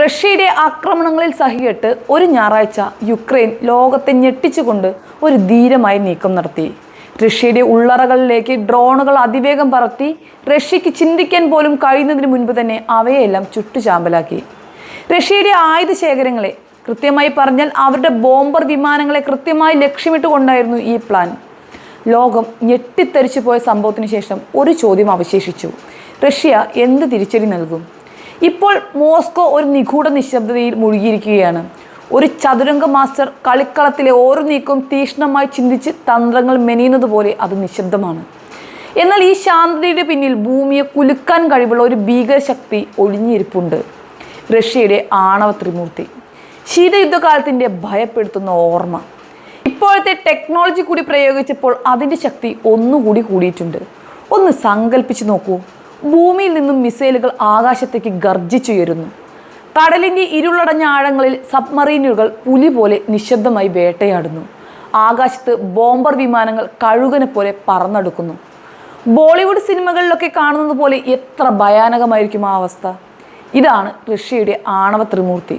റഷ്യയുടെ ആക്രമണങ്ങളിൽ സഹികെട്ട് ഒരു ഞായറാഴ്ച യുക്രൈൻ ലോകത്തെ ഞെട്ടിച്ചുകൊണ്ട് ഒരു ധീരമായ നീക്കം നടത്തി. റഷ്യയുടെ ഉള്ളറകളിലേക്ക് ഡ്രോണുകൾ അതിവേഗം പറത്തി റഷ്യക്ക് ചിന്തിക്കാൻ പോലും കഴിയുന്നതിന് മുൻപ് തന്നെ അവയെല്ലാം ചുട്ടുചാമ്പലാക്കി. റഷ്യയുടെ ആയുധ ശേഖരങ്ങളെ, കൃത്യമായി പറഞ്ഞാൽ അവരുടെ ബോംബർ വിമാനങ്ങളെ കൃത്യമായി ലക്ഷ്യമിട്ടുകൊണ്ടായിരുന്നു ഈ പ്ലാൻ. ലോകം ഞെട്ടിത്തെറിച്ചു പോയ സംഭവത്തിന് ശേഷം ഒരു ചോദ്യം അവശേഷിച്ചു: റഷ്യ എന്ത് തിരിച്ചടി നൽകും? ഇപ്പോൾ മോസ്കോ ഒരു നിഗൂഢ നിശബ്ദതയിൽ മുഴുകിയിരിക്കുകയാണ്. ഒരു ചതുരംഗ മാസ്റ്റർ കളിക്കളത്തിലെ ഓരോ നീക്കവും തീക്ഷ്ണമായി ചിന്തിച്ച് തന്ത്രങ്ങൾ മെനയുന്നത് പോലെ അത് നിശബ്ദമാണ്. എന്നാൽ ഈ ശാന്തതയുടെ പിന്നിൽ ഭൂമിയെ കുലുക്കാൻ കഴിവുള്ള ഒരു ഭീകരശക്തി ഒളിഞ്ഞിരിപ്പുണ്ട്: റഷ്യയുടെ ആണവ ത്രിമൂർത്തി. ശീതയുദ്ധകാലത്തിൻ്റെ ഭയപ്പെടുത്തുന്ന ഓർമ്മ. ഇപ്പോഴത്തെ ടെക്നോളജി കൂടി പ്രയോഗിച്ചപ്പോൾ അതിൻ്റെ ശക്തി ഒന്നുകൂടി കൂടിയിട്ടുണ്ട്. ഒന്ന് സങ്കല്പിച്ച് നോക്കൂ, ഭൂമിയിൽ നിന്നും മിസൈലുകൾ ആകാശത്തേക്ക് ഗർജിച്ചുയരുന്നു. കടലിൻ്റെ ഇരുളടഞ്ഞ ആഴങ്ങളിൽ സബ്മറീനുകൾ പുലി പോലെ നിശബ്ദമായി വേട്ടയാടുന്നു. ആകാശത്ത് ബോംബർ വിമാനങ്ങൾ കഴുകനെ പോലെ പറന്നെടുക്കുന്നു. ബോളിവുഡ് സിനിമകളിലൊക്കെ കാണുന്നത് പോലെ എത്ര ഭയാനകമായിരിക്കും ആ അവസ്ഥ. ഇതാണ് റഷ്യയുടെ ആണവ ത്രിമൂർത്തി.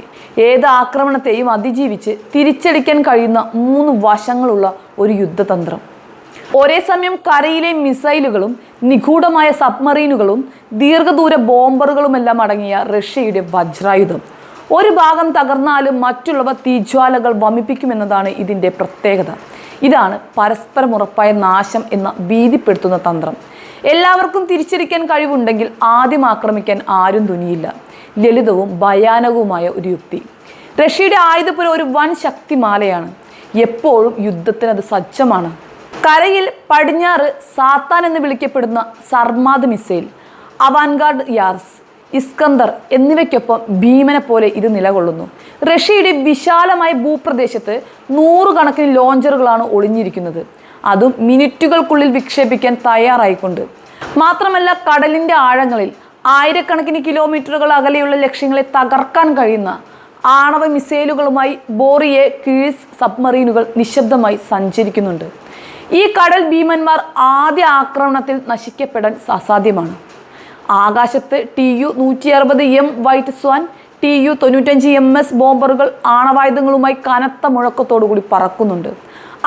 ഏത് ആക്രമണത്തെയും അതിജീവിച്ച് തിരിച്ചടിക്കാൻ കഴിയുന്ന 3 വശങ്ങളുള്ള ഒരു യുദ്ധതന്ത്രം. ഒരേ സമയം കരയിലെ മിസൈലുകളും നിഗൂഢമായ സബ്മറീനുകളും ദീർഘദൂര ബോംബറുകളുമെല്ലാം അടങ്ങിയ റഷ്യയുടെ വജ്രായുധം. ഒരു ഭാഗം തകർന്നാലും മറ്റുള്ളവ തീജ്വാലകൾ വമിപ്പിക്കുമെന്നതാണ് ഇതിൻ്റെ പ്രത്യേകത. ഇതാണ് പരസ്പരം ഉറപ്പായ നാശം എന്ന ഭീതിപ്പെടുത്തുന്ന തന്ത്രം. എല്ലാവർക്കും തിരിച്ചടിക്കാൻ കഴിവുണ്ടെങ്കിൽ ആദ്യം ആക്രമിക്കാൻ ആരും തുനിയില്ല. ലളിതവും ഭയാനകവുമായ ഒരു യുക്തി. റഷ്യയുടെ ആയുധപുര ഒരു വൻ ശക്തിമാലയാണ്. എപ്പോഴും യുദ്ധത്തിന് അത് സജ്ജമാണ്. കരയിൽ പടിഞ്ഞാറ് സാത്താൻ എന്ന് വിളിക്കപ്പെടുന്ന സർമാദ് മിസൈൽ, അവാൻഗാർഡ് യാർസ്, ഇസ്കന്ദർ എന്നിവയ്ക്കൊപ്പം ഭീമനെ പോലെ ഇത് നിലകൊള്ളുന്നു. റഷ്യയുടെ വിശാലമായ ഭൂപ്രദേശത്ത് 100 കണക്കിന് ലോഞ്ചറുകളാണ് ഒളിഞ്ഞിരിക്കുന്നത്, അതും മിനിറ്റുകൾക്കുള്ളിൽ വിക്ഷേപിക്കാൻ തയ്യാറായിക്കൊണ്ട്. മാത്രമല്ല, കടലിൻ്റെ ആഴങ്ങളിൽ ആയിരക്കണക്കിന് കിലോമീറ്ററുകൾ അകലെയുള്ള ലക്ഷ്യങ്ങളെ തകർക്കാൻ കഴിയുന്ന ആണവ മിസൈലുകളുമായി ബോറിയെ കീഴ്സ് സബ്മറീനുകൾ നിശബ്ദമായി സഞ്ചരിക്കുന്നുണ്ട്. ഈ കടൽ ഭീമന്മാർ ആദ്യ ആക്രമണത്തിൽ നശിക്കപ്പെടാൻ അസാധ്യമാണ്. ആകാശത്ത് TU-160M വൈറ്റ് സ്വാൻ, TU-95MS ബോംബറുകൾ ആണവായുധങ്ങളുമായി കനത്ത മുഴക്കത്തോടുകൂടി പറക്കുന്നുണ്ട്.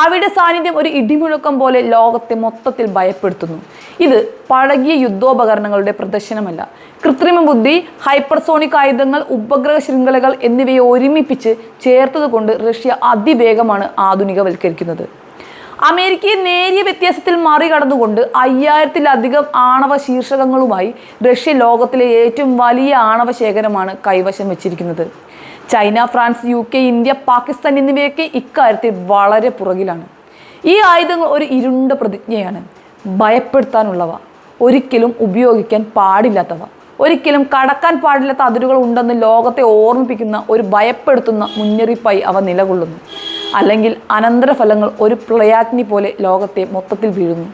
അവയുടെ സാന്നിധ്യം ഒരു ഇടിമുഴക്കം പോലെ ലോകത്തെ മൊത്തത്തിൽ ഭയപ്പെടുത്തുന്നു. ഇത് പഴകിയ യുദ്ധോപകരണങ്ങളുടെ പ്രദർശനമല്ല. കൃത്രിമ ബുദ്ധി, ഹൈപ്പർസോണിക് ആയുധങ്ങൾ, ഉപഗ്രഹ ശൃംഖലകൾ എന്നിവയെ ഒരുമിപ്പിച്ച് ചേർത്തതുകൊണ്ട് റഷ്യ അതിവേഗമാണ് ആധുനികവൽക്കരിക്കുന്നത്. അമേരിക്കയെ നേരിയ വ്യത്യാസത്തിൽ മറികടന്നുകൊണ്ട് 5000-ലധികം ആണവ ശീർഷകങ്ങളുമായി റഷ്യ ലോകത്തിലെ ഏറ്റവും വലിയ ആണവ ശേഖരമാണ് കൈവശം വെച്ചിരിക്കുന്നത്. China, France, UK, India, Pakistan എന്നിവയൊക്കെ ഇക്കാര്യത്തിൽ വളരെ പുറകിലാണ്. ഈ ആയുധങ്ങൾ ഒരു ഇരുണ്ട പ്രതിജ്ഞയാണ്: ഭയപ്പെടുത്താനുള്ളവ, ഒരിക്കലും ഉപയോഗിക്കാൻ പാടില്ലാത്തവ, ഒരിക്കലും കടക്കാൻ പാടില്ലാത്ത അതിരുകൾ ഉണ്ടെന്ന് ലോകത്തെ ഓർമ്മിപ്പിക്കുന്ന ഒരു ഭയപ്പെടുത്തുന്ന മുന്നറിയിപ്പായി അവ നിലകൊള്ളുന്നു. അല്ലെങ്കിൽ അനന്തരഫലങ്ങൾ ഒരു പ്രളയാഗ്നി പോലെ ലോകത്തെ മൊത്തത്തിൽ വീഴുന്നു.